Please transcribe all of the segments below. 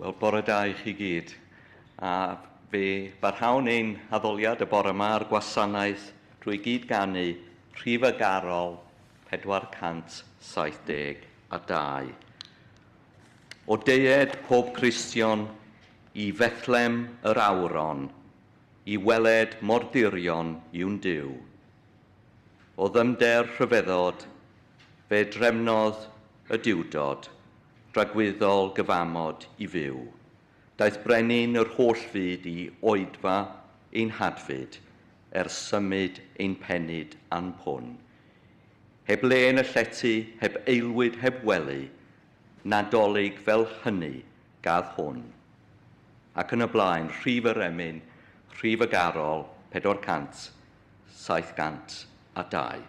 Wel, bore da i chi gyd. A fe barhawn ein addoliad y bore yma ar gwasanaeth drwy gyd ganu Rhagfyr 472. O deied pob Cristion i Fethlem yr awron, i weled mordurion i'wn Duw. O ddymder rhyfeddod, fe drefnodd y diwdod, rhagwyddol gyfamod i fyw. Daeth brenin yr holl fyd i oedfa ein hadfyd, symud ein penyd a'n pwn. Heb le yn y llety, heb eilwyd, heb wely, nadolig fel hynny gath hwn. Ac yn y blaen, rhif yr emyn, rhif y garol, 472.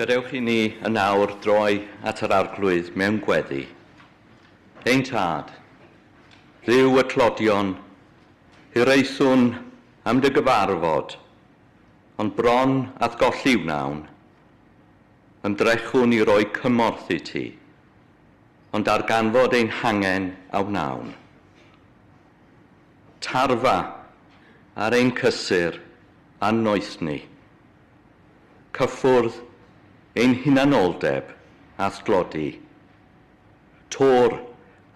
Gadewch i ni yn nawr droi at yr arglwydd mewn gweddi. Ein tad, Dduw y tlodion, hiraethwn am dy gyfarfod, ond bron ath golli wnawn, ymdrechwn i roi cymorth i ti, ond darganfod ein hangen a wnawn. Tarfa ar ein cysur a noethni. Cyffwrdd ein hunanoldeb a thlodi. Tor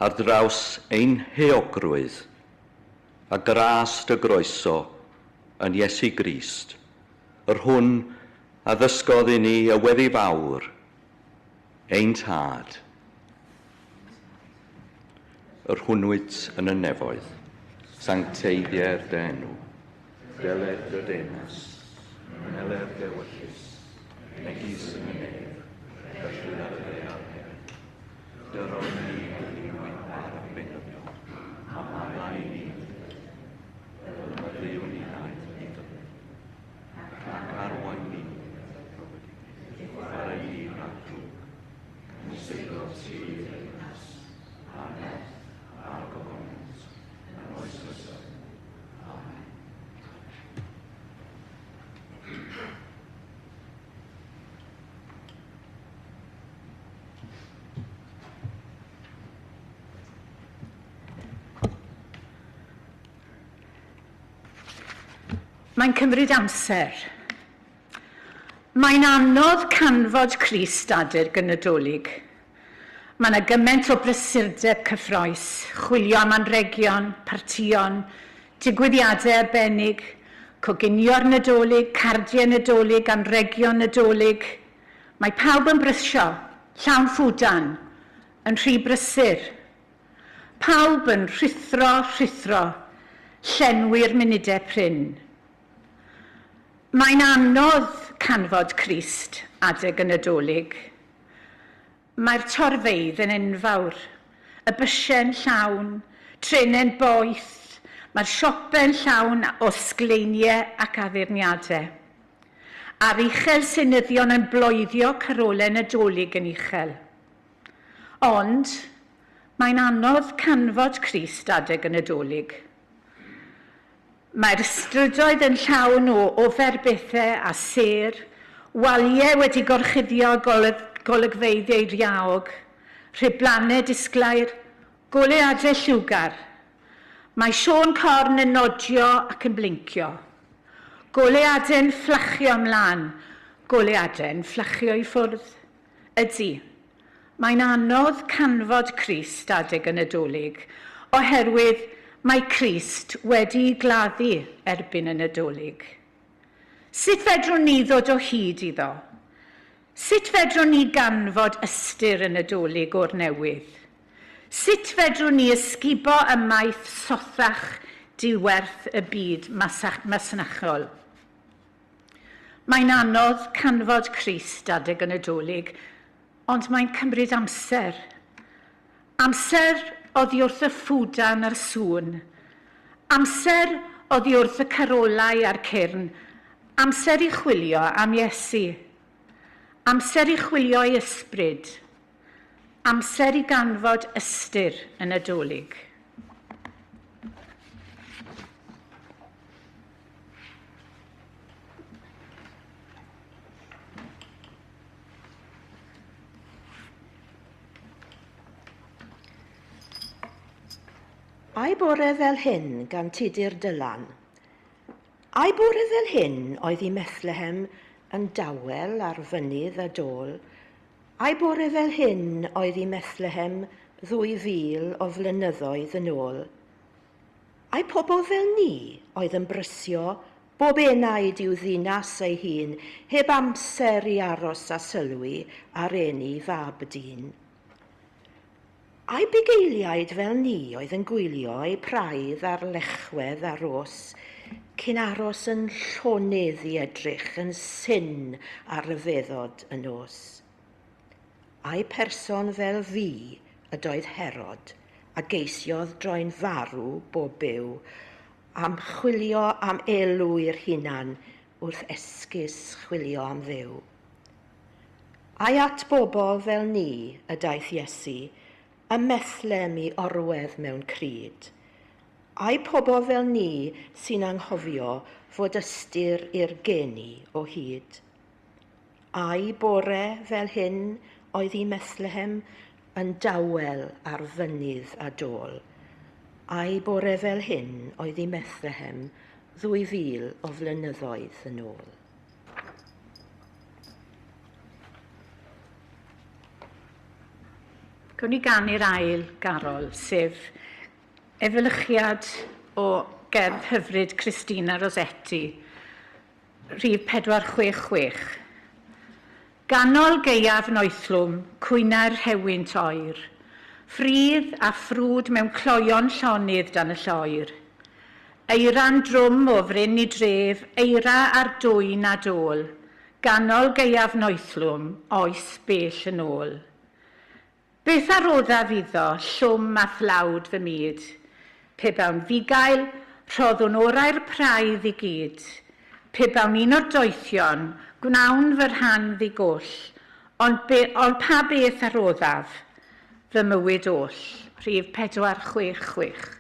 ar draws ein heogrwydd a gras dy groeso yn Iesu Grist, yr hwn a ddysgodd i ni y weddi fawr, ein tad. Yr hwnwyd yn y nefoedd, sancteiddiau'r dy enw, deled dy denas, meled dy wyllus, megis yn y nef, felly ar y arfer, dyron ni hynny'n ar y benyddio, a mae ni, y ddiw ni naeth i ddyn, ac arwain ni, ar ei rhagw, yn seilio sydd yn nas, amen. Mae'n cymryd amser. Mae'n anodd canfod Crist adeg yn Nadolig. Mae yna gymaint o brysurdeb cyffroes, chwilio am anregion, partion, digwyddiadau arbennig, coginio'r Nadolig, cardiau Nadolig, anregion Nadolig. Mae pawb yn brysio, llawn ffwdan, yn rhy brysur. Pawb yn rhithro, llenwi'r munudau prin. Mae'n anodd canfod Crist adeg yn Nadolig. Mae'r torfeidd yn enfawr, y bysiau'n llawn, trenau'n boeth, mae'r siopau'n llawn o sgleiniau ac addurniadau. A'r uchel synyddion yn bloeddio carolau Nadolig yn uchel. Ond mae'n anodd canfod Crist adeg yn Nadolig. Mae'r strydoedd yn llawn o oferbethau a ser, waliau wedi gorchuddio golygfeiddiau riawg, rhiblanau disglair, goleadau lliwgar. Mae Sion Corn yn nodio ac yn blincio. Goleadau'n fflachio ymlaen, goleadau'n fflachio i ffwrdd. Ydy, mae'n anodd canfod Crist adeg yn Nadolig, oherwydd mae Crist wedi gladdu erbyn y Nadolig. Sut fedrwn ni ddod o hyd iddo? Sut fedrwn ni ganfod ystyr yn Nadolig o'r newydd? Sut fedrwn ni ysgubo ymaith sothach diwerth y byd masnachol? Mae'n anodd canfod Crist adeg yn Nadolig, ond mae'n cymryd amser. Amser oddi wrth y ffwdan a'r sŵn, amser oddi wrth y carolau a'r cyrn, amser i chwilio am Iesu, amser i chwilio i ysbryd, amser i ganfod ystyr yn Nadolig. Ai bore fel hyn gan Tudur Dylan. Ai bore fel hyn oedd i Methlehem yn dawel ar fynydd a dôl. Ai bore fel hyn oedd i Methlehem 2000 o flynyddoedd yn ôl. Ai pobl fel ni oedd yn brysio bob enaid i'w ddinas ei hun heb amser i aros a sylwi ar eni fab dyn. Ai bugeiliaid fel ni oedd yn gwylio eu praidd ar lechwedd a ros, cyn aros yn llonydd i edrych yn syn ar y feddod y nos. Ai person fel fi ydoedd Herod a geisiodd droi'n farw bob byw, am chwilio am elw i'r hunan wrth esgus chwilio am ddew. Ai at bobl fel ni y daeth Iesu, y methlem i orwedd mewn cryd. Ai pobl fel ni sy'n anghofio fod ystyr i'r geni o hyd. Ai bore fel hyn oedd i Methlehem yn dawel ar fynydd a dôl. A'i bore fel hyn oedd i Methlehem 2000 o flynyddoedd yn ôl. Gawn ni ganu'r ail garol, sef efelychiad o gerdd hyfryd Christina Rossetti, rhif 466. Ganol gaeaf noethlwm, cwynau'r hewynt oer, ffrydd a ffrwd mewn cloion llonydd dan y lloer. Eira'n drwm o fryn i dref, eira ar dwyn a dôl, ganol gaeaf noethlwm, oes bell yn ôl. Beth aroddaf iddo, llwm a thlawd fy myd, pe bawn fugail, rhoddwn orau'r praidd i gyd, pe bawn un o'r doethion, gwnawn fy rhan ddigoll, ond pa beth aroddaf, fy mywyd oll, rhif 466.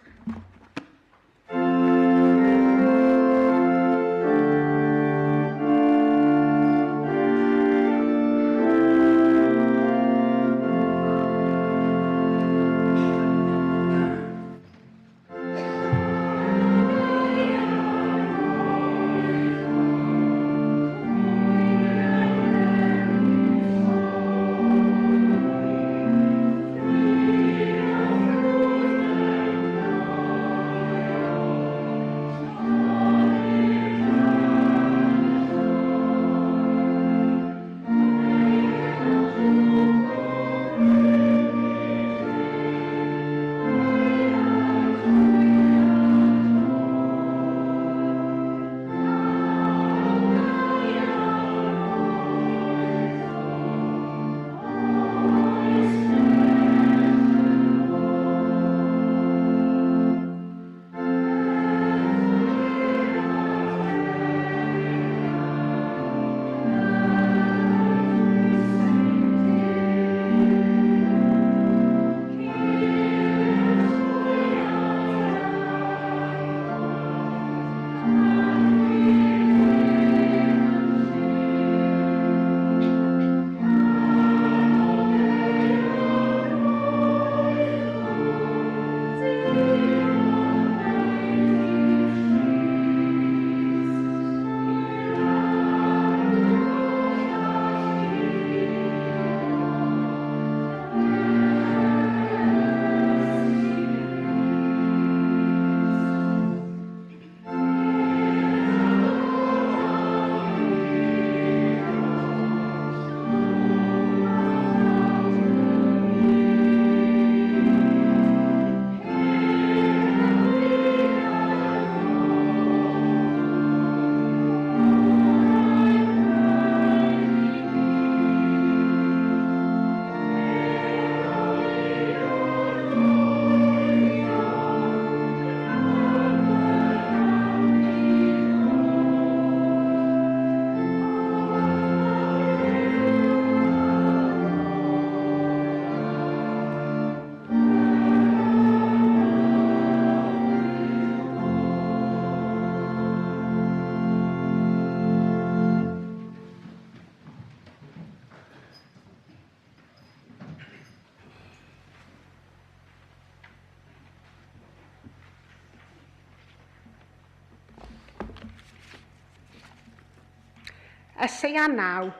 Eseia 11,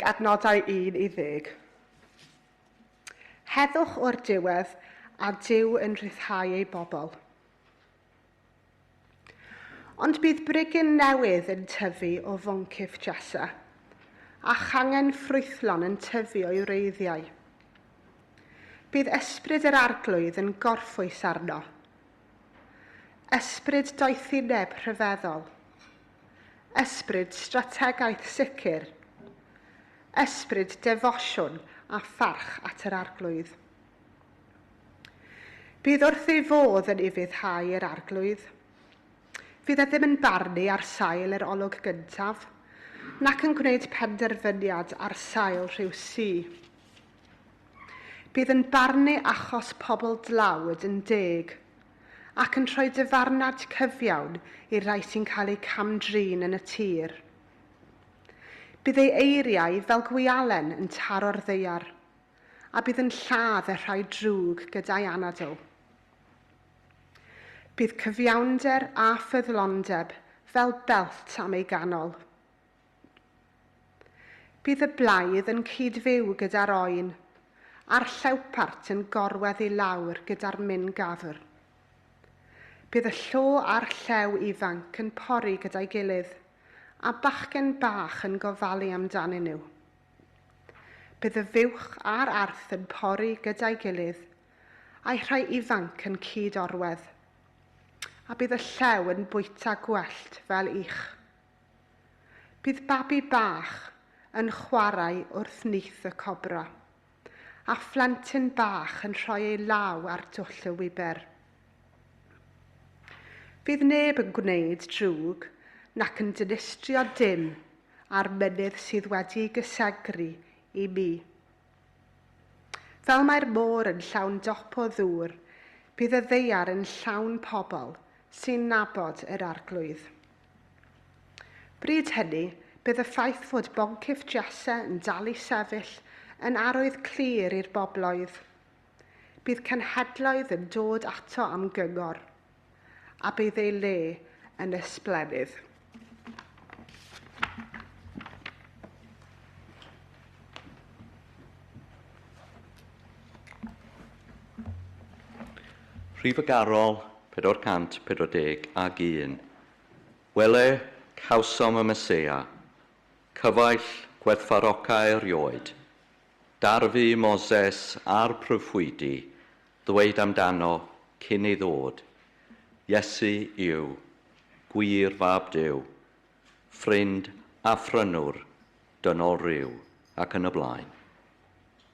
adnodau 1 i 10. Heddwch o'r diwedd a Duw yn rhyddhau ei bobl. Ond bydd brigyn newydd yn tyfu o foncyff Jesa, a changen ffrwythlon yn tyfu o'i wreiddiau. Bydd ysbryd yr arglwydd yn gorffwys arno. Ysbryd doethineb rhyfeddol. Ysbryd strategaeth sicr. Ysbryd defosiwn a pharch at yr arglwydd. Bydd wrth ei fodd yn ufuddhau yr arglwydd. Fydd e ddim yn barnu ar sail yr olwg gyntaf, nac yn gwneud penderfyniad ar sail rhyw si. Bydd yn barnu achos pobl dlawd yn deg, ac yn rhoi dyfarnad cyfiawn i'r rhai sy'n cael eu camdrin yn y tir. Bydd ei eiriau fel gwialen yn taro'r ddaear, a bydd yn lladd y rhai drwg gyda'i anadl. Bydd cyfiawnder a ffyddlondeb fel belt am ei ganol. Bydd y blaidd yn cydfyw gyda'r oen, a'r llewpart yn gorwedd i lawr gyda'r myn gafr. Bydd y llo a'r llew ifanc yn pori gyda'i gilydd, a bachgen bach yn gofalu amdanyn nhw. Bydd y fuwch a'r arth yn pori gyda'i gilydd, a'i rhai ifanc yn cydorwedd, a bydd y llew yn bwyta gwellt fel ich. Bydd babi bach yn chwarae wrth nyth y cobra, a phlentyn bach yn rhoi ei law ar twll y wiber. Bydd neb yn gwneud drwg nac yn dynistrio dim ar mynydd sydd wedi gysegru i mi. Fel mae'r môr yn llawn dop o ddŵr, bydd y ddaear yn llawn pobl sy'n nabod yr arglwydd. Bryd hynny, bydd y ffaith fod boncyff Jesse yn dal i sefyll yn arwydd clir i'r bobloedd. Bydd cenhedloedd yn dod ato am gyngor, a bydd ei le yn ysblenydd. Rhifygarol 441. Wele cawsom y Meseia, cyfaill gwerthfaroca erioed, darfu Moses a'r proffwydi, ddweud amdano cyn ei ddod. Iesu yw, gwir fab Duw, ffrind a phrynwr, dynol ryw, ac yn y blaen.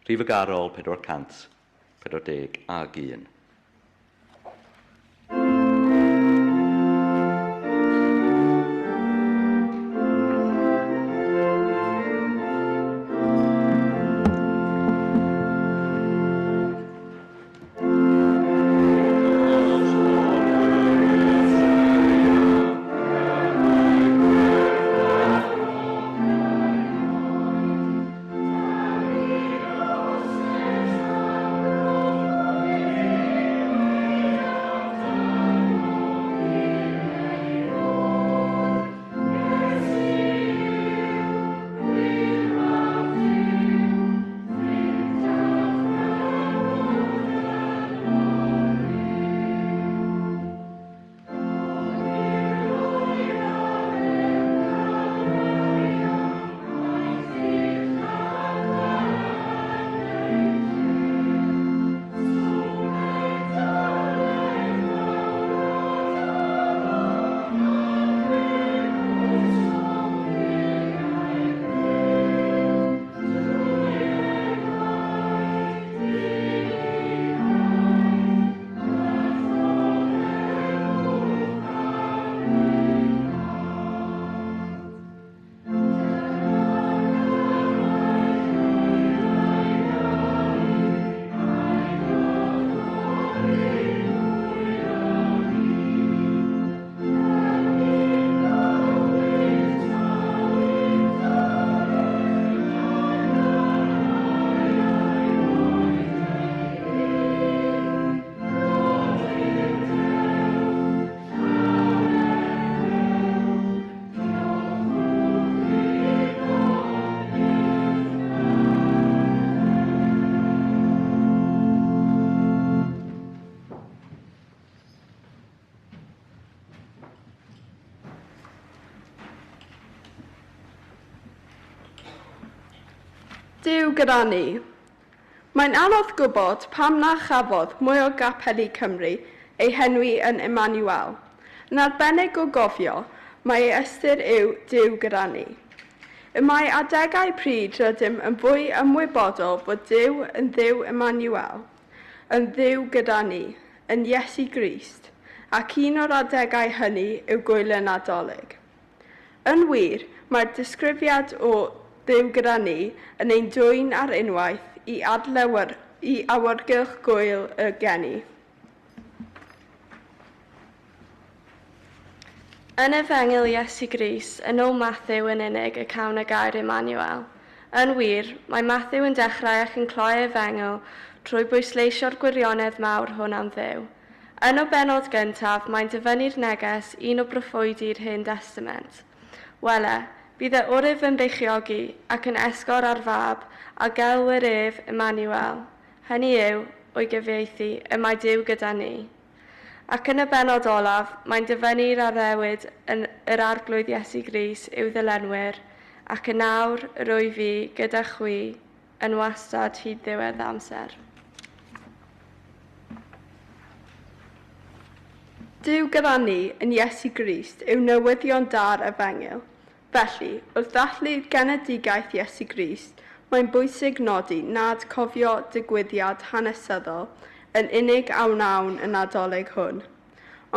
Rhifygarol 441. Duw gyda ni. Mae'n anodd gwybod pam na chafodd mwy o gapeli Cymru ei henwi yn Emmanuel. Yn arbennig o gofio, mae ei ystyr yw Duw gyda ni. Y mae adegau pryd rydym yn fwy ymwybodol bod Duw yn Dduw Emmanuel, yn Dduw gyda ni, yn Iesu Grist, ac un o'r adegau hynny yw gwyl y Nadolig. Yn wir, mae'r disgrifiad o Dduw gyda ni yn ein dwyn ar unwaith i awyrgylch gwyl y geni. Yn Efengyl Iesu Grist, yn ôl Mathew yn unig y cawn y gair Emmanuel, Yn wir, mae Matthew yn dechrau ac yn cloi efengil trwy bwysleisio'r gwirionedd mawr hwn am Dduw. Yn o benod gyntaf, mae'n dyfynnu'r neges un o broffwydi'r Hen Testament. Wele, bydd y wrif yn beichiogi ac yn esgor ar fab a gelwyr ef Emmanuel. Hynny yw, o'i gyfieithu, y mae Duw gyda ni. Ac yn y benod olaf, mae'n dyfynnu'r addewid yn yr arglwydd Iesu Grist i'w ddylenwyr, ac yn nawr rwy fi gyda chwi yn wastad hyd ddiwedd amser. Duw gyda ni yn Iesu Grist yw newyddion da'r efengil. Felly, wrth ddathlu genedigaeth Iesu Grist, mae'n bwysig nodi nad cofio digwyddiad hanesyddol yn unig awnawn y Nadolig hwn,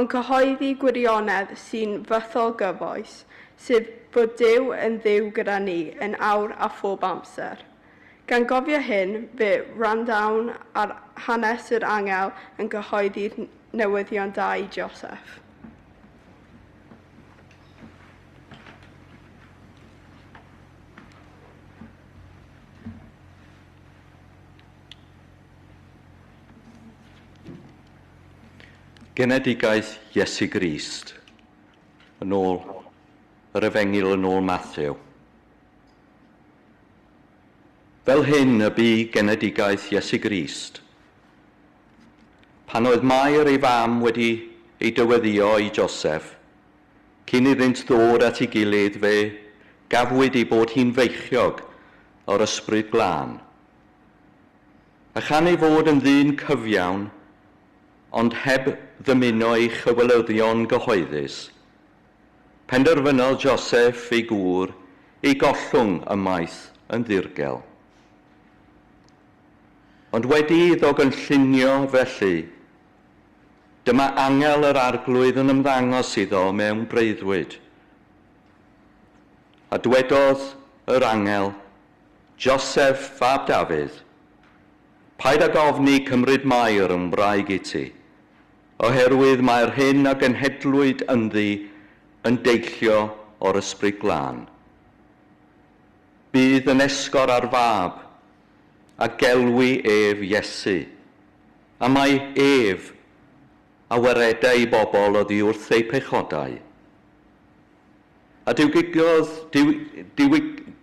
ond cyhoeddi gwirionedd sy'n fythol gyfoes, sef bod Duw yn Dduw gyda ni yn awr a phob amser. Gan gofio hyn, fe randawn ar hanes yr angel yn cyhoeddi'r newyddion da i Joseph. Genedigaeth Iesu Grist, yn ôl yr efengil yn ôl Matthew. Fel hyn y bu genedigaeth Iesu Grist. Pan oedd Mair ei fam wedi ei dyweddio i Joseph, cyn iddynt ddod at ei gilydd fe gafwyd ei bod hi'n feichiog o'r ysbryd glân. A chan ei fod yn ddyn cyfiawn, ond heb ddymuno ei chywelyddion gyhoeddus, penderfynodd Joseph ei gŵr ei gollwng ymaith yn ddirgel. Ond wedi iddo gynllunio felly, dyma angel yr arglwydd yn ymddangos iddo mewn breuddwyd. A dwedodd yr angel, Joseph fab Dafydd, paid ag ofni cymryd Mair yn wraig i ti, oherwydd mae'r hyn a genhedlwyd ynddi yn deillio o'r ysbryd glân. Bydd yn esgor ar fab, a gelwi ef Iesu, a mae ef a weredau bobl oddi wrth eu pechodau. A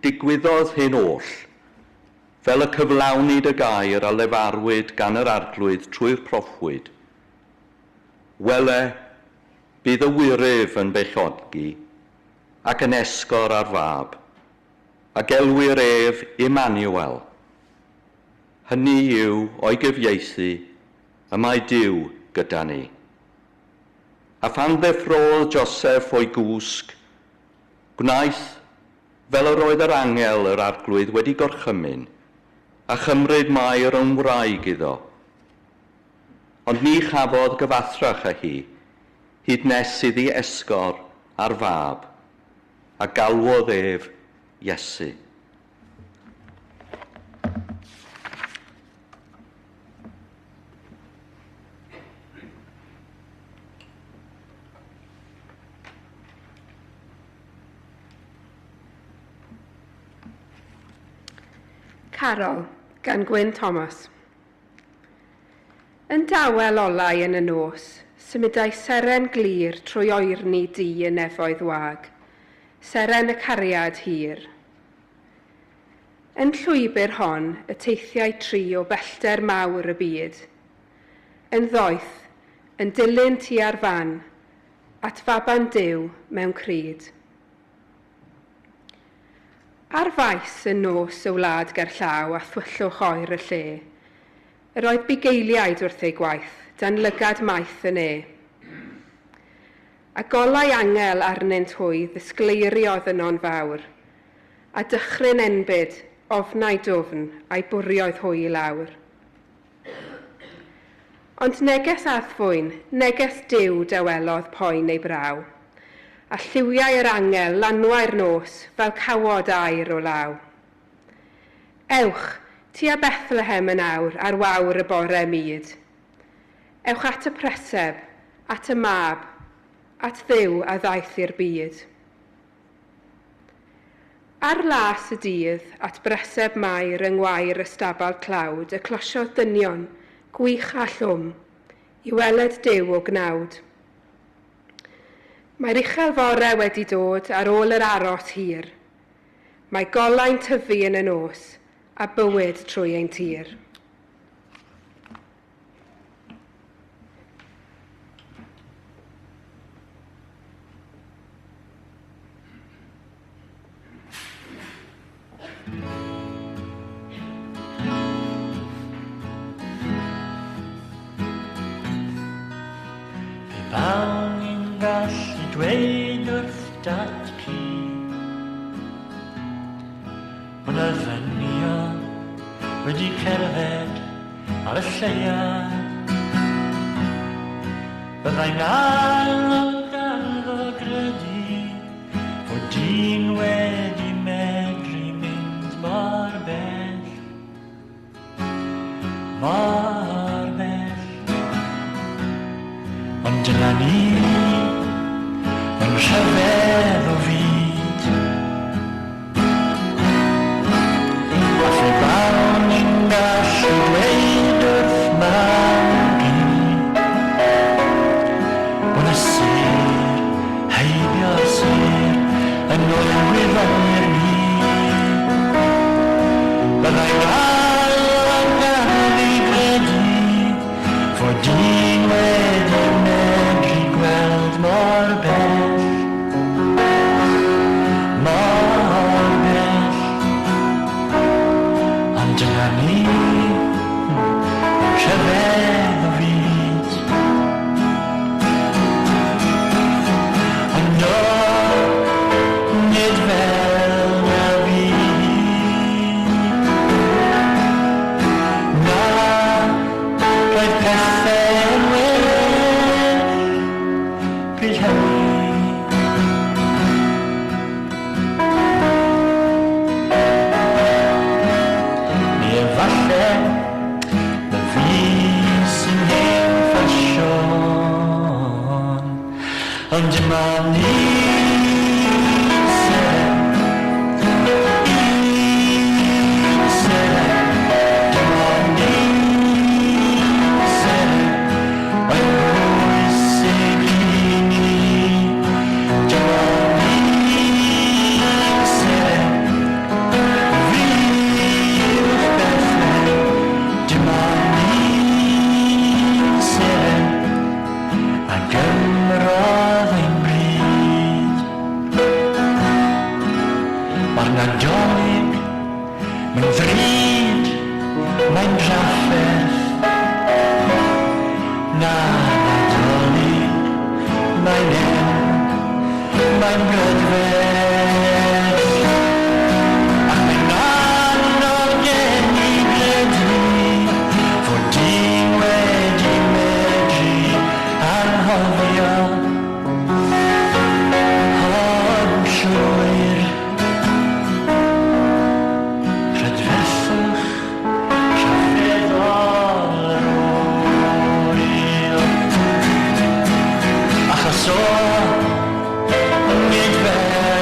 digwyddodd hyn oll, fel y cyflawnid y gair a lefarwyd gan yr arglwydd trwy'r proffwyd. Wele, bydd y wyrif yn beichiogi ac yn esgor ar fab, a gelwir ef Emmanuel. Hynny yw o'i gyfieithu, y mae Duw gyda ni. A phan ddeffrodd Joseph o'i gwsg, gwnaeth fel yr oedd yr angel yr arglwydd wedi gorchymyn, a chymryd Mair yn wraig iddo. Ond ni chafodd gyfathrach â hi, hyd nes iddi esgor ar fab, a galwodd ef Iesu. Carol, gan Gwyn Thomas. Yn dawel olau yn y nos, symudai seren glir trwy oerni di y nefoedd wag, seren y cariad hir. Yn llwybr hon y teithiau tri o bellter mawr y byd, yn ddoeth, yn dilyn tua'r fan, at faban Duw mewn cryd. Ar faes y nos y wlad gerllaw a thwyllwch oer y lle, yr oedd bugeiliaid wrth ei gwaith, dan lygad maith yn e. A golau angel arnynt hwy ddisgleiriodd yno'n fawr, a dychryn enbyd, ofnau dwfn, a'i bwrioedd hwy i lawr. Ond neges athfwyn, neges Duw dewelodd poen ei braw, a lliwiau yr angel lanwau'r nos fel cawod air o law. Ewch, tua Bethlehem yn awr ar wawr y bore myd. Ewch at y preseb, at y mab, at Dduw a ddaeth i'r byd. Ar las y dydd, at breseb Mair yng ngwair ystabal clawd, y closiodd dynion, gwych a llwm, I weled Duw o gnawd. Mae'r uchel fore wedi dod ar ôl yr aros hir. Mae golau'n tyfu yn y nos, a bywyd trwy ein tir. Bawn i'n gallu dweud wrth dat ci bod y ddynion wedi cerdded ar y lleiad. Byddai'n aelodau gredu fod dyn wedi medru mynd mor bell, mor bell. Ond dyna ni, yn rhyfedd o fyd. A lle bawn ni'n gallu dweud wrth Mari bod y sir, heibio sir, yn ôl wyfyr ni. Byddai'n aelodau gredu fod dyn wedi medru gweld mor bell, mor bell. Ond dyna ni, rhyfedd o fyd. Ond o, nid fel na fi. Na, roedd pethau'n well pryd hynny. Neu efallai na fi sy'n hen ffasiwn, ond dyma ni sef, dyma ni sef, mae'n bwysig I ni. Dyma ni sef, fi yw'r Bethlehem. Dyma ni sef, a gymrodd ein bryd. Mae'r Nadolig, mae'n ddrud, mae'n drafferth. Na Nadolig, mae'n mae'n brydferth. Ac mae'n anodd gen I gredu fod dyn wedi medru anghofio o'n llwyr. Rydferthwch, rhyfeddol yr oer, achos o nid fel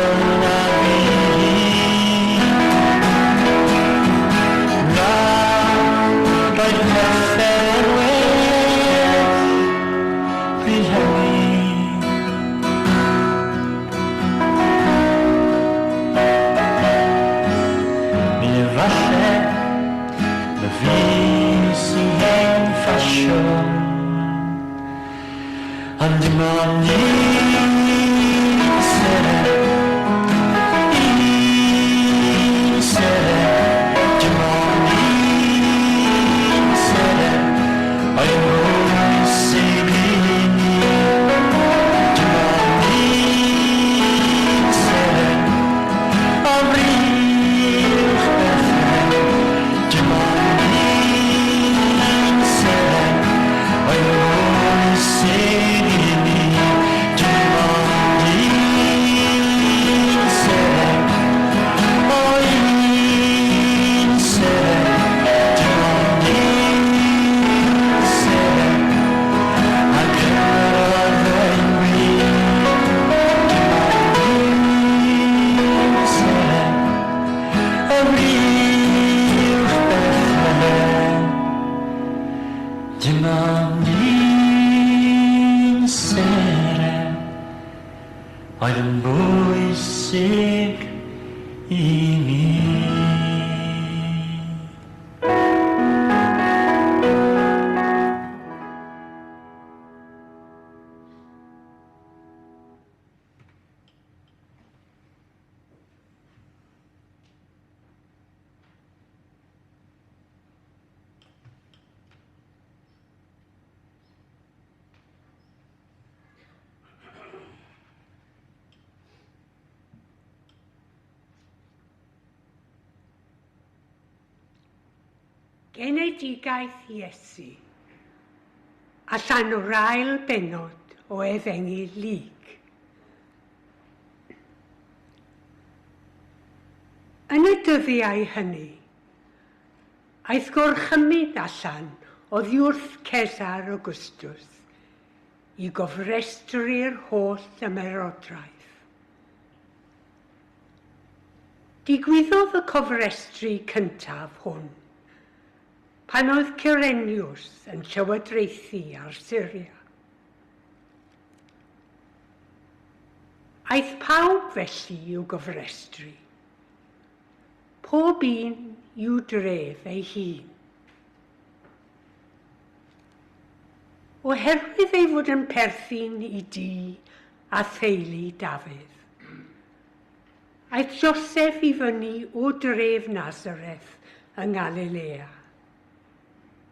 bwysig i ni. Genedigaeth Iesu, allan o'r ail benod o Efengu Lig. Yn y dyddiau hynny, aeth gorchymyd allan oddi wrth Cesar Augustus i gofrestru'r holl ymerodraeth. Digwyddodd y cofrestru cyntaf hwn, pan oedd Cyrenius yn llywodraethu ar Syria. Aeth pawb felly i'w gofrestru, pob un i'w dref ei hun. Oherwydd ei fod yn perthyn i dŷ a theulu Dafydd, aeth Joseph i fyny o dref Nazareth yng Galilea,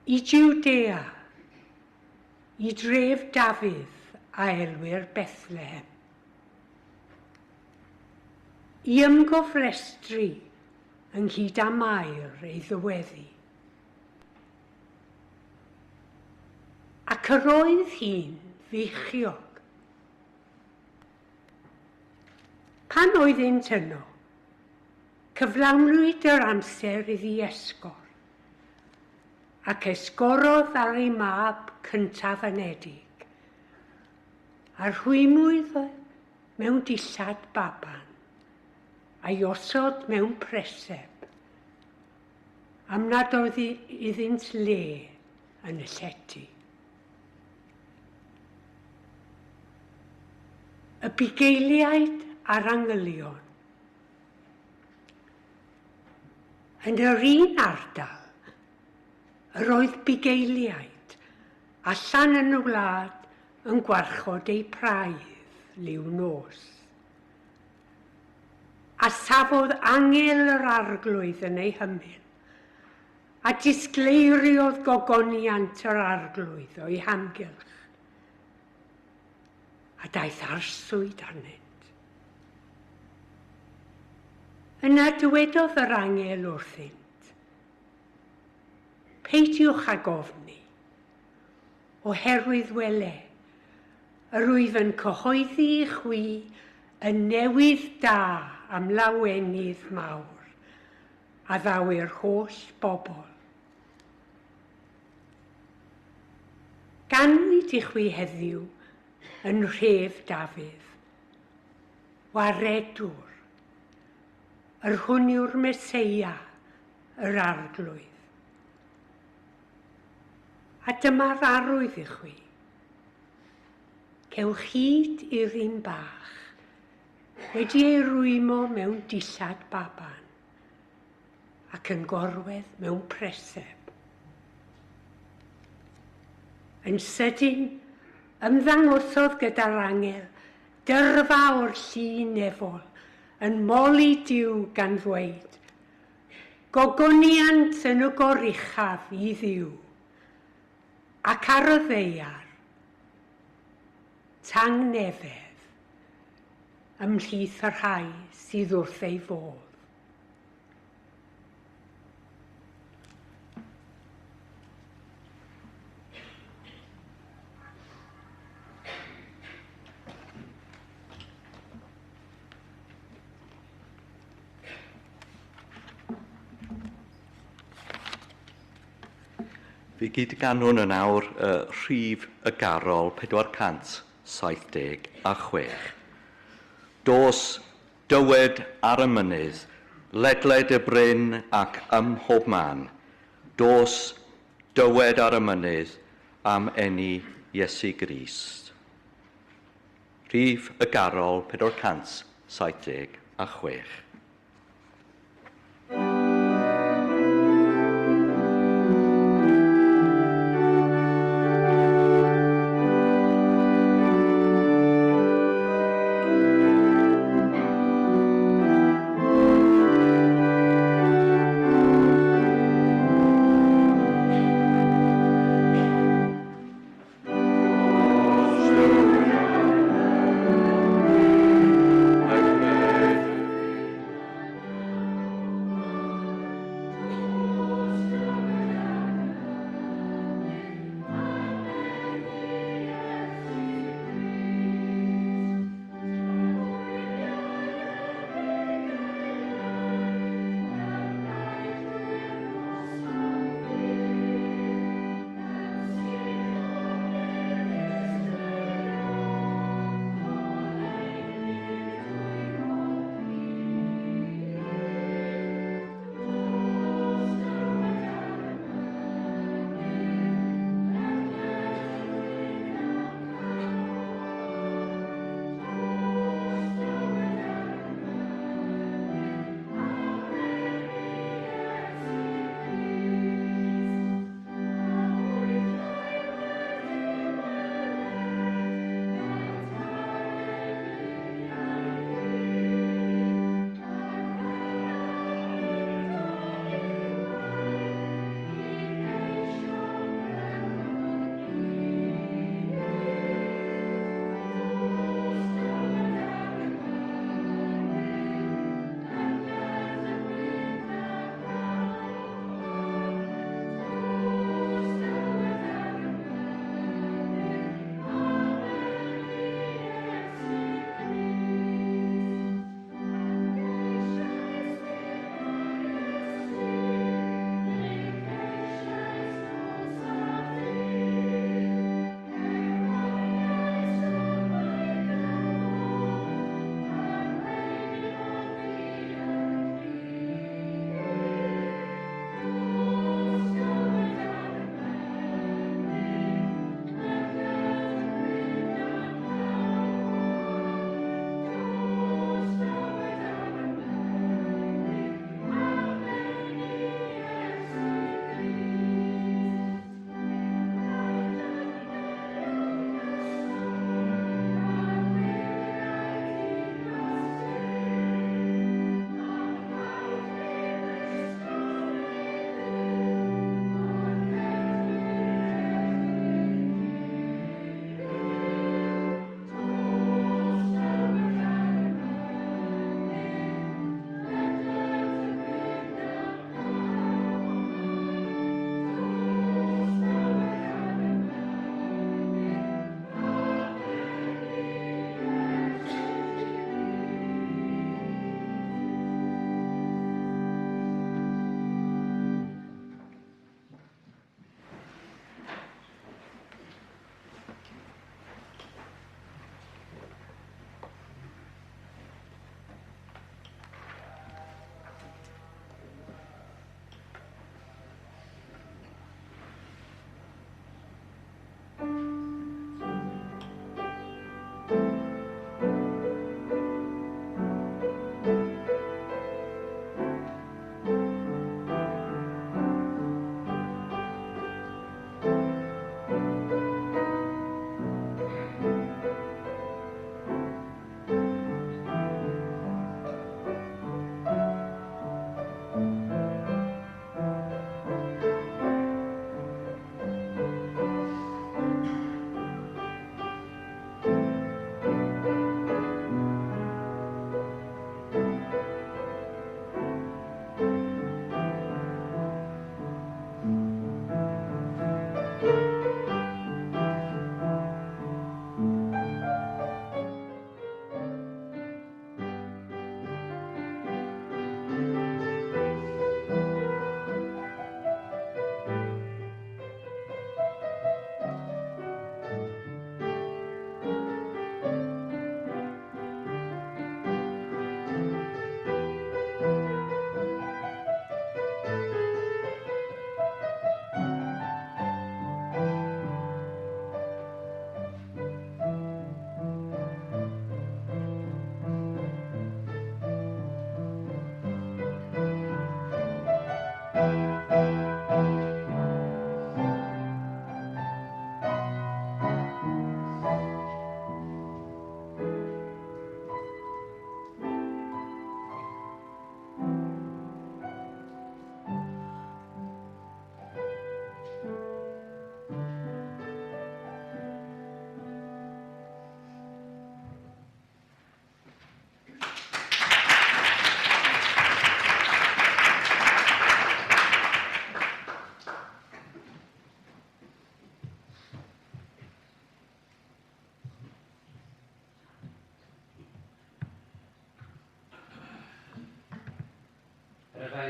i Judea, i dref Dafydd a elwyr Bethlehem, i ymgofrestru ynghyd â Mair ei ddyweddu. Ac yr oedd hi'n feichiog. Pan oeddynt yno, cyflawnwyd yr amser iddi esgor, ac esgorodd ar ei mab cyntaf anedig, a rhwymwyd mewn dillad baban, a'i osod mewn preseb, am nad oedd iddynt le yn y llety. Y bugeiliaid a'r angylion. Yn yr un ardal, yr oedd bugeiliaid allan yn y wlad yn gwarchod ei praidd liw nos. A safodd angel yr arglwydd yn ei hymyl, a disgleiriodd gogoniant yr arglwydd o'i hamgylch, a daeth arswyd arnynt. Yna dywedodd yr angel wrthynt, peidiwch ag ofni, oherwydd wele, yr wyf yn cyhoeddi i chwi y newydd da am lawenydd mawr, a ddawy'r holl bobl. Ganwyd i chwi heddiw yn rhef Dafydd, waredwr, yr hwn yw'r Meseia, yr arglwydd. A dyma'r arwydd i chwi. Cewch hyd i'r un bach, wedi ei rwymo mewn dillad baban, ac yn gorwedd mewn preseb. Yn sydyn, ymddangosodd gyda'r angel, dyrfa o'r llun nefol, yn moli diw gan ddweud, gogoniant yn y goruchaf i ddiw, ac ar y ddeiar, tang nefedd, ymhlith yr rhai sydd wrth ei fodd. Fi gyd ganwn yn awr rhif y garol 476. Dos dywed ar y mynydd, ledled y bryn ac ym mhob man. Dos dywed ar y mynydd am eni Iesu Grist. Rhif y garol 476. 76.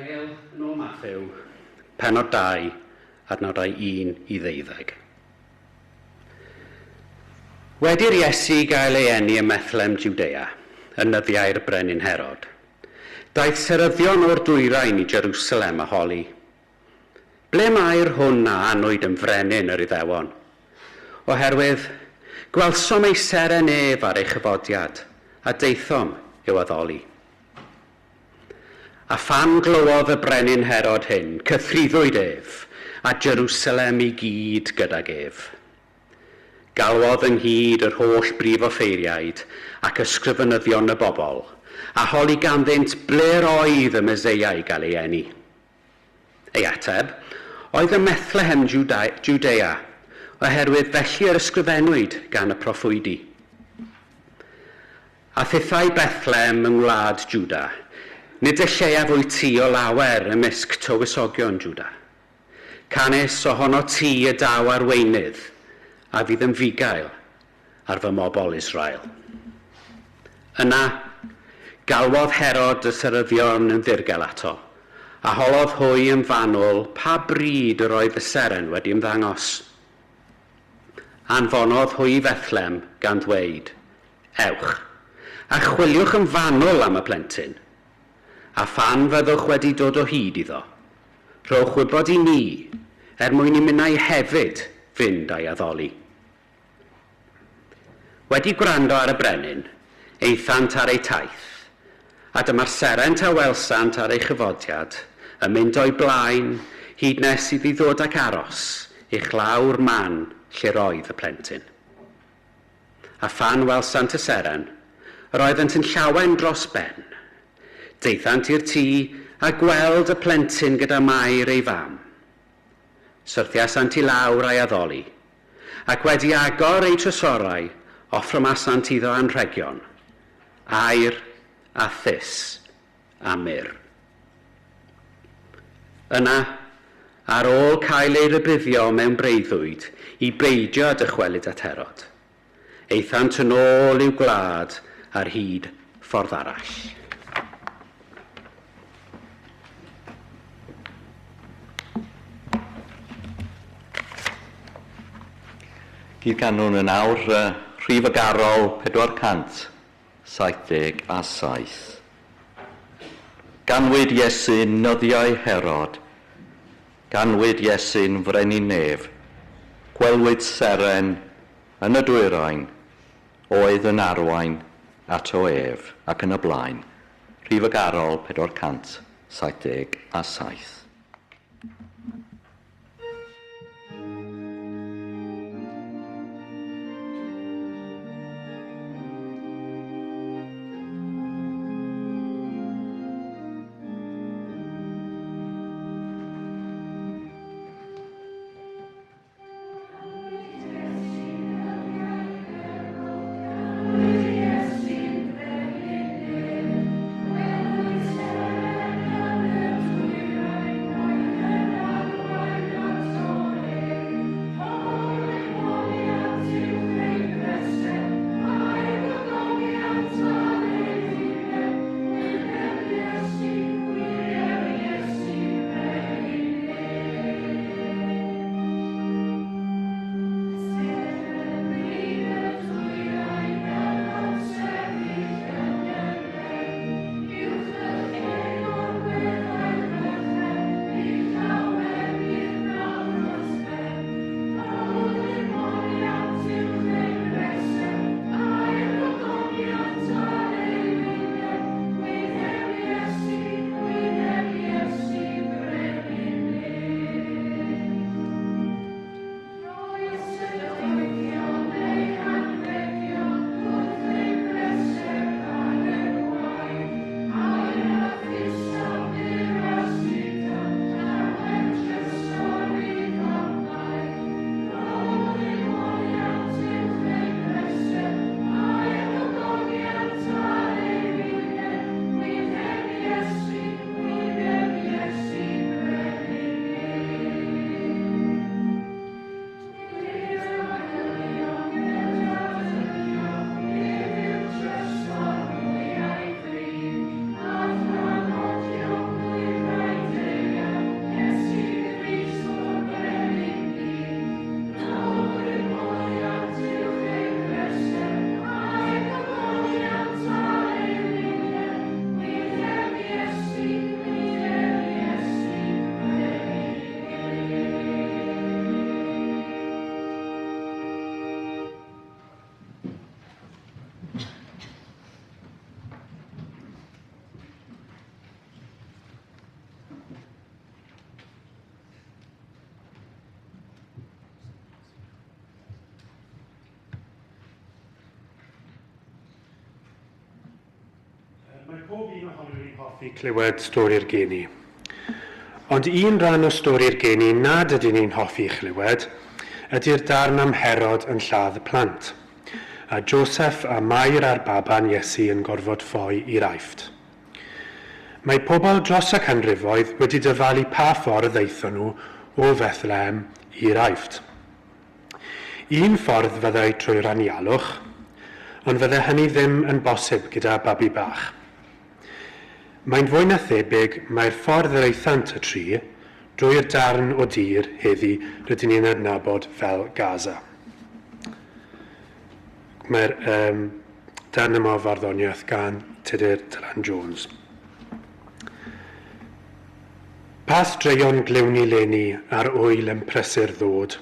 Efengyl yn ôl Mathew, penod 2, adnodau 1 i 12. Wedi'r Iesu gael ei eni ym Methlem Judea, yn nyddiau'r brenin Herod, daeth seryddion o'r dwyrain i Jerusalem a holi. Ble mae'r hwn a anwyd yn frenin yr Iddewon? Oherwydd, gwelsom ei seren ef ar ei chyfodiad, a deithom i'w addoli. A phan glywodd y brenin Herod hyn, cythriddwyd ef, a Jerusalem i gyd gydag ef. Galwodd ynghyd yr holl brif offeiriaid ac ysgrifenyddion y bobl, a holi ganddynt ble oedd y Meseia i gael ei eni. Ei ateb, oedd y Methlehem Judea, oherwydd felly yr ysgrifennwyd gan y proffwydi. A thithau Bethlehem yng ngwlad Juda, nid y lleiaf wyt ti o lawer ymysg tywysogion Juda. Canes ohono ti y daw arweinydd, a fydd yn fugail ar fy mobol Israel. Yna, galwodd Herod y seryddion yn ddirgel ato, a holodd hwy yn fanwl pa bryd yr oedd y seren wedi ymddangos. Anfonodd hwy Bethlem gan ddweud, ewch, a chwiliwch yn fanwl am y plentyn, a phan fyddwch wedi dod o hyd iddo, rhowch wybod i ni, mwyn i minnau hefyd fynd a'i addoli. Wedi gwrando ar y brenin, eithant ar ei taith, a dyma'r serent a welsant ar ei chyfodiad, yn mynd o'i blaen, hyd nes iddi ddod ac aros, i'ch lawr man lle roedd y plentyn. A phan welsant y seren, roeddent yn llawen dros ben. Deithant i'r tŷ a gweld y plentyn gyda Mair ei fam. Syrthiasant i lawr a'i addoli, ac wedi agor ei trysorau, offrymasant iddo anrhegion, aur a thys a myr. Yna, ar ôl cael ei rybuddio mewn breuddwyd i beidio â dychwelyd at Herod, eithant yn ôl i'w gwlad ar hyd ffordd arall. Cydganwn yn awr rhifygarol 477. Ganwyd Iesu'n nyddiau Herod, ganwyd Iesu'n frenin nef, gwelwyd seren yn y dwyrain, oedd yn arwain at o ef ac yn y blaen. Rhifygarol 477. hoffi clywed stori'r geni. Ond un rhan o stori'r geni nad ydyn ni'n hoffi chlywed ydy'r darn am Herod yn lladd y plant, a Joseph a Mair a'r baban Iesu yn gorfod ffoi i'r Aifft. Mae pobl dros y canrifoedd wedi dyfalu pa ffordd eithon nhw o Bethlehem i'r Aifft. Un ffordd fyddai trwy'r anialwch, ond fyddai hynny ddim yn bosib gyda babi bach. Mae'n fwy na thebyg mae'r ffordd yr eithant y tri drwy'r darn o dir heddi rydyn ni'n adnabod fel Gaza. Mae'r darn yma o farddoniaeth gan Tudur Dylan Jones. Pa straeon glewni leni ar wyl yn prysur ddod.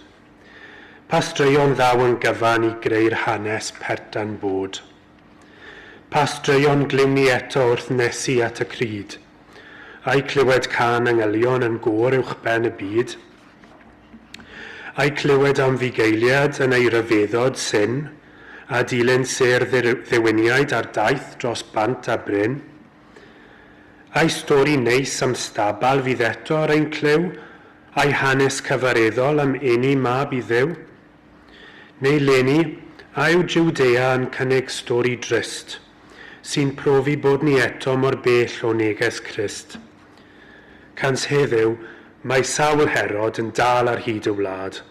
Pa straeon ddaw yn gyfan i greu'r hanes pertan bod. Pa straeon glewni eto wrth nesu at y cryd. Ai clywed can angylion yn gŵr uwchben y byd. Ai clywed am fugeiliad yn ei ryfeddod syn, a dilyn ser ddiwyniaid ar daith dros bant a bryn. Ai stori neis am stabal fydd eto ar ein clyw, ai hanes cyfareddol am eni mab i ddew? Neu leni, a yw Jwdea yn cynnig stori drist, sy'n profi bod ni eto mor bell o neges Crist. Cans heddiw, mae sawl Herod yn dal ar hyd y wlad,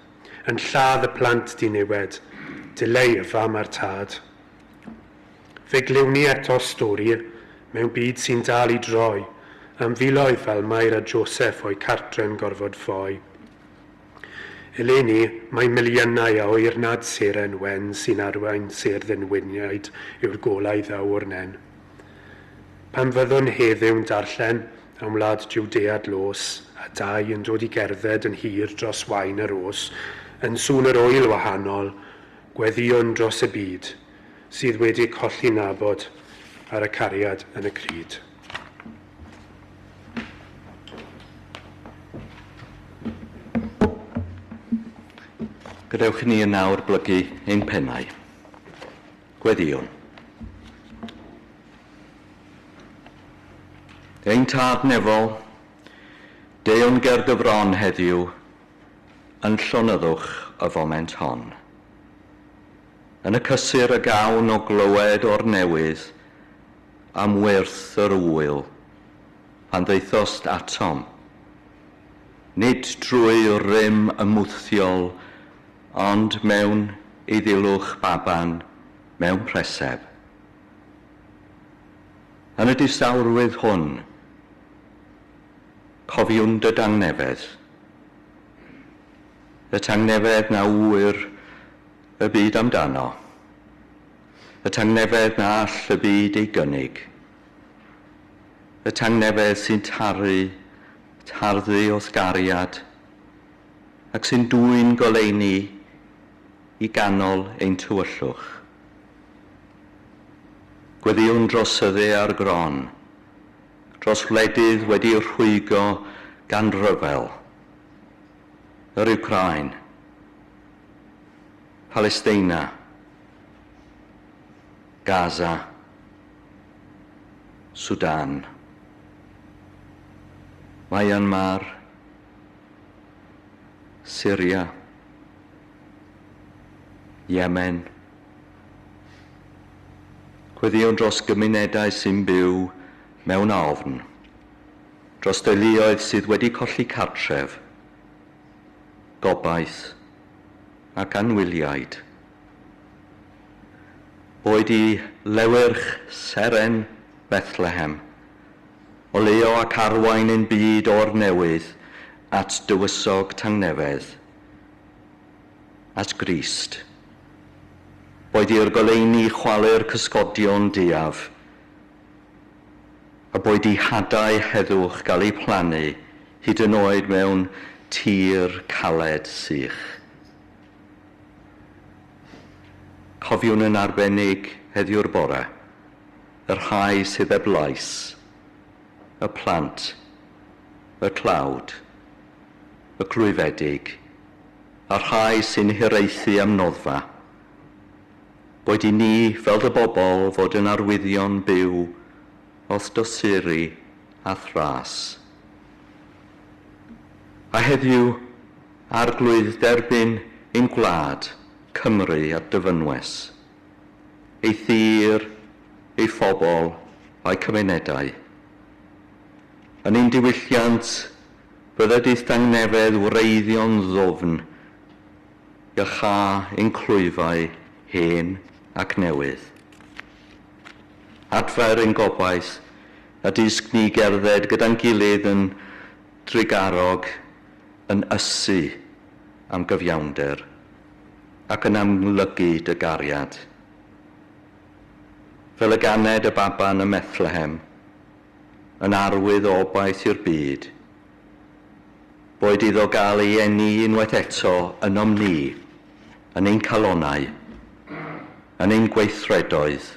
yn lladd y plant diniwed, dileu y fam a'r tad. Fe glewni eto stori mewn byd sy'n dal i droi, am filoedd fel Mair a Joseph o'i cartre'n gorfod ffoi. Eleni, mae miliynau a oer nad seren wen sy'n arwain ser ddynwyniaid yw'r golau ddawr nen. Pam fyddwn heddiw'n darllen am wlad Jwdea dlos, a dau yn dod i gerdded yn hir dros wain yr os, yn sŵn yr oel wahanol, gweddion dros y byd, sydd wedi colli nabod ar y cariad yn y cryd. Gadewch ni yn nawr blygu ein pennau. Gweddion. Ein tad nefol, deuwn ger gyfron heddiw, yn llonyddwch y foment hon. Yn y cysur y gawn o glywed o'r newydd, am wyrth yr wyl, pan ddeithost atom. Nid drwy rym ymwthiol, ond mewn ei ddilwch baban, mewn preseb. Yn y distawrwydd hwn, cofiwn dy dangnefedd. Y tangnefedd na wyr y byd amdano. Y tangnefedd na all y byd ei gynnig. Y tangnefedd sy'n tarddu o'th gariad, ac sy'n dwy'n goleuni i ganol ein tywyllwch. Gweddiwn dros ydde ar gron, dros wledydd wedi rhwygo gan ryfel, yr Ukraine, Palestina, Gaza, Sudan, Myanmar, Syria, Yemen. Gweddiwn dros gymunedau sy'n byw mewn ofn, dros deuluoedd sydd wedi colli cartref, gobaith ac anwyliaid. Boed i lewyrch seren Bethlehem, o leo ac arwain ein byd o'r newydd at dywysog tangnefedd, at Grist. Boed i'r goleuni chwalu'r cysgodion diaf, a boed i hadau heddwch gael ei plannu hyd yn oed mewn tir caled sych. Cofiwn yn arbennig heddiw'r bore, yr rhai sydd e blais, y plant, y tlawd, y clwyfedig, a'r rhai sy'n hiraethu am noddfa. Boed i ni, fel dy bobl, fod yn arwyddion byw, wrth dosuri a thras. A heddiw, arglwydd derbyn ein gwlad, Cymru a dyfynwes, ei thir, ei phobl a'i cymunedau. Yn ein diwylliant, byddedydd dangnefedd wreiddio'n ddofn, icha ein clwyfau hen ac newydd. Adfer ein gobaith a disg ni gerdded gyda'n gilydd yn drigarog, yn ysu am gyfiawnder ac yn amlygu dy gariad. Fel y ganed y baban y Methlehem, yn arwydd o obaith i'r byd, boed iddo gael ei eni unwaith eto ynom ni, yn ein calonau, yn ein gweithredoedd,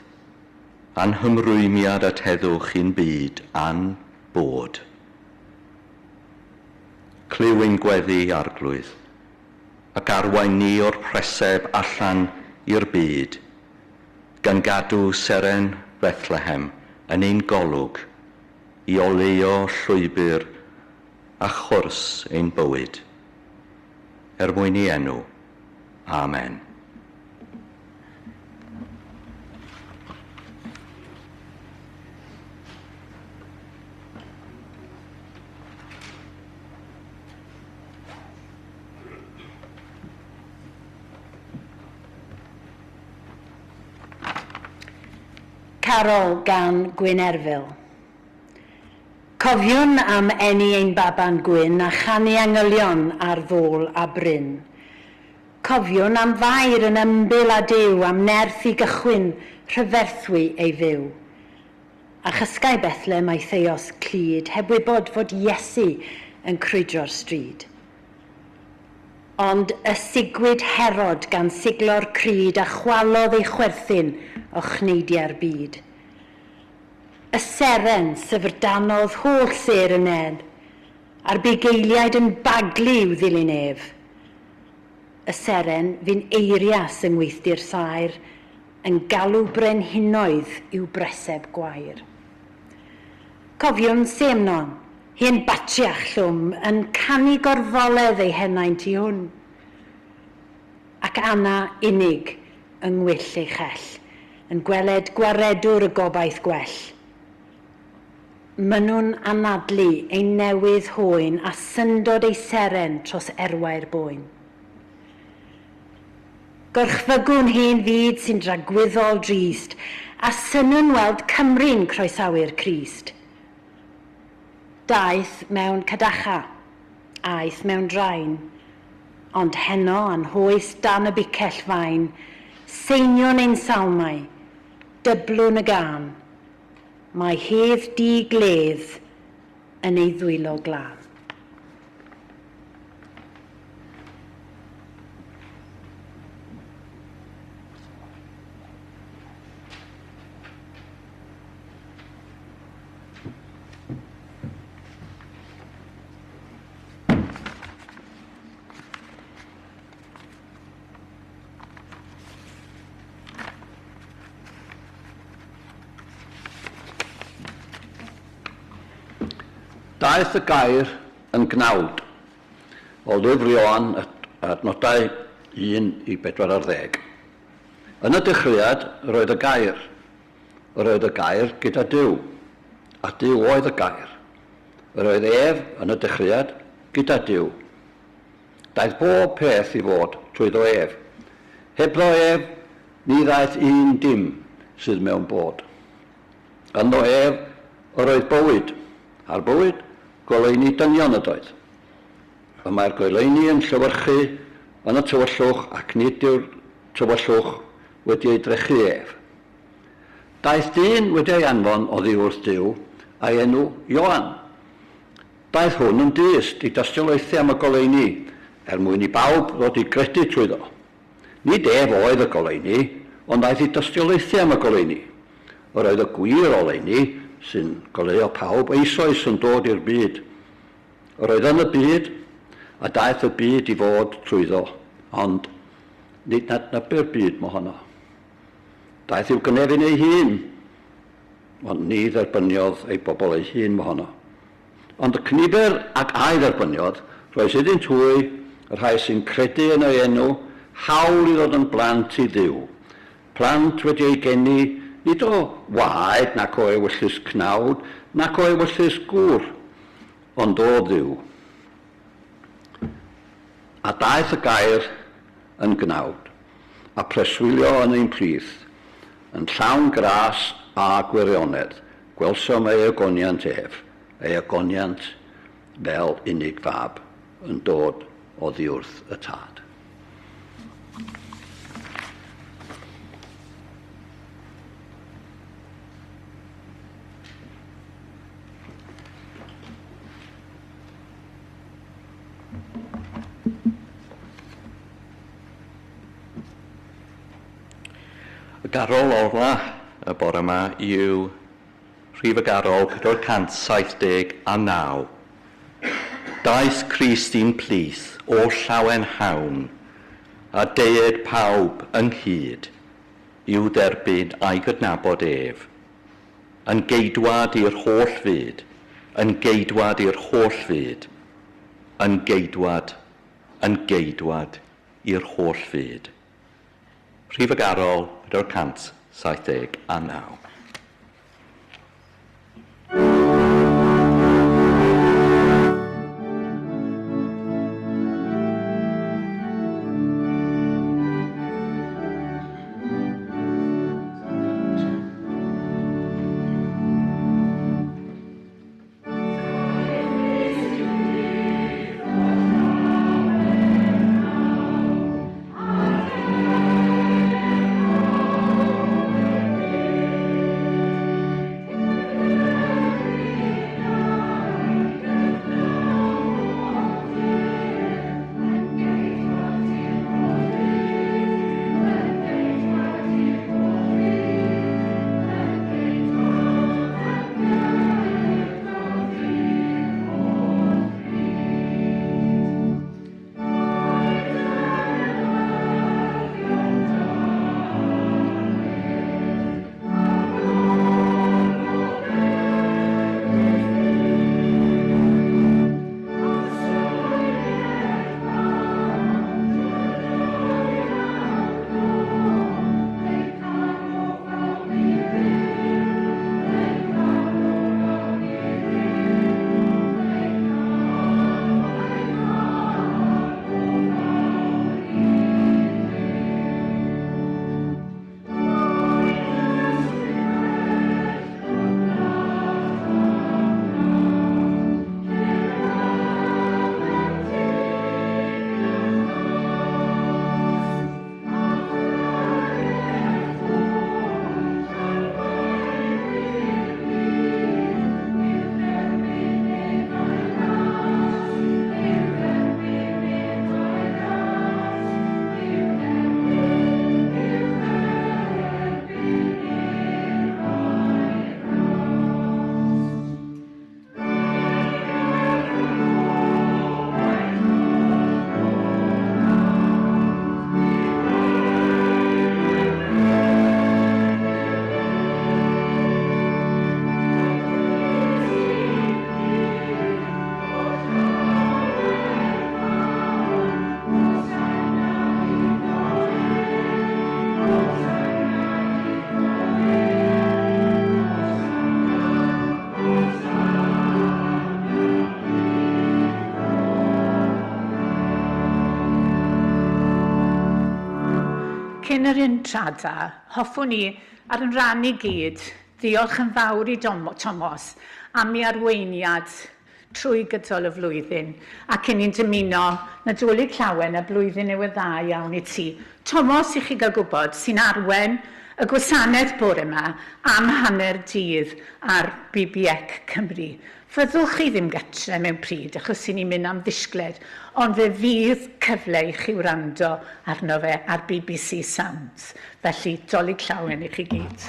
a'n hymrwymiad at heddwch i'n byd a'n bod. Cliw ein gweddi arglwydd, ac arwain ni o'r preseb allan i'r byd, gan gadw seren Bethlehem yn ein golwg, i oleuo llwybr a chwrs ein bywyd. Er mwyn ei enw. Amen. Carol gan Gwynerfil. Cofiwn am eni ein baban gwyn a chanu angylion ar ddôl a bryn. Cofiwn am fair yn ymbil a Duw am nerth i gychwyn rhyferthwy ei fyw. A chysgau Bethlem a'i Theos Clud heb wybod fod Iesu yn crwydro'r stryd. Ond ysigwyd Herod gan siglo'r cryd a chwalodd ei chwerthin o chneidiau'r byd. Y seren syfrdanodd holl ser y ned, a'r bugeiliaid yn baglu i'w ddilyn ef. Y seren fi'n eirias yng ngweithdi'r saer, yn galw brenhinoedd i'w breseb gwair. Cofiwn Semnon, hi'n batriach llwm, yn canu gorfoledd ei henaint i hwn. Ac Anna unig yng ngwyll ei chell, yn gweled gwaredwr y gobaith gwell. Mynwn anadlu ein newydd hwyn a syndod ei seren tros erwau'r boen. Gorchfygwn hen fyd sy'n dragwyddol drist, a synwn weld Cymru'n croesawu'r Crist. Daeth mewn cadacha, aeth mewn draen, ond heno a'n hoes dan y bicell fain, seinion ein salmau, dyblwn y gan, mae hedd di gledd yn ei ddwylo glad. Daeth y gair yn gnawd o lyfr Ioan adnodau 1 i 40. Yn y dechreuad roedd y gair. Roedd y gair gyda Duw, a Duw oedd y gair. Roedd ef yn y dechreuad gyda Duw. Daeth bob peth i fod trwyddo ef. Hebddo ef, ni ddaeth un dim sydd mewn bod. Ynddo ef, roedd bywyd, a'r bywyd, goleuni dynion ydoedd. Y mae'r goleuni yn llywyrchu yn y tywyllwch ac nid yw'r tywyllwch wedi ei drechu ef. Daeth dyn wedi ei anfon oddi wrth Duw a'i enw Ioan. Daeth hwn yn dyst i dystiolaethu am y goleuni mwyn i bawb ddod i gredu trwyddo. Nid ef oedd y goleuni, ond daeth i dystiolaethu am y goleuni. Roedd y gwir oleuni sy'n goleuo pawb eisoes yn dod i'r byd. Roedd yn y byd, a daeth y byd i fod trwyddo, ond nid nadnabu'r byd mo honno. Daeth i'w gynefin ei hun, ond ni dderbyniodd ei bobl ei hun mohono. Ond y cniber ac a'i dderbyniodd, roes iddynt hwy y rhai sy'n credu yn ei enw, hawl i ddod yn blant i Dduw. Plant wedi ei geni nid o waed nac o ewyllus cnawd, nac o ewyllus gŵr, ond o Dduw. A daeth y gair yn gnawd, a preswylio yn ein plith, yn llawn gras a gwirionedd, gwelsom ei agoniant ef, ei agoniant fel unig fab yn dod o ddiwrth y tad. Y garol ola y bore yma yw rhif y garol 479. Daeth Crist i'n plith o llawen hawn, a deied pawb ynghyd i'w derbyn a'i gydnabod ef, yn geidwad i'r holl fyd, yn geidwad i'r holl fyd, yn geidwad i'r holl fyd. Rhif y garol 479. Cyn yr intrada, hoffwn ni ar yn rhan i gyd ddiolch yn fawr i Thomas am ei arweiniad trwy gydol y flwyddyn ac yn ni'n dymuno Nadolig Llawen y blwyddyn yw y dda iawn i ti. Thomas, i chi gael gwybod, sy'n arwen y gwasanaeth bore yma am hanner dydd ar BBX Cymru. Fyddwch chi ddim gytre mewn pryd achos sy'n ni'n mynd am ddisgled, ond fe fydd cyfle i chi wrando arno fe ar BBC Sounds. Felly, Dolig Llawen i chi gyd.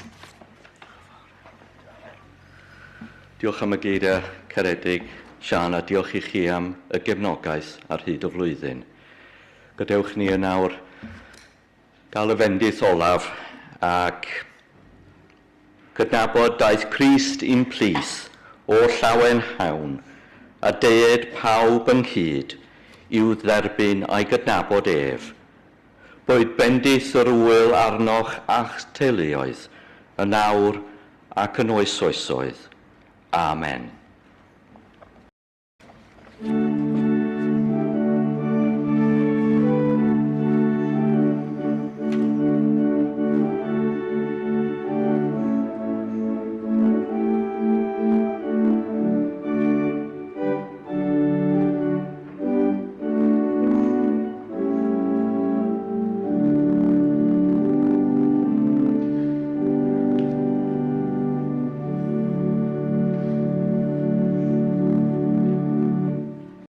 Diolch am y geiriau caredig, Sian, a diolch i chi am y gefnogaeth ar hyd o flwyddyn. Gadewch ni yn nawr gael y fendith olaf ac Cydnabod daeth Crist i'n plis o llawen hawn, a deied pawb ynghyd i'w dderbyn a'i gydnabod ef. Boed bendith yr wyl arnoch a'ch teuluoedd, yn nawr ac yn oes oesoedd. Amen.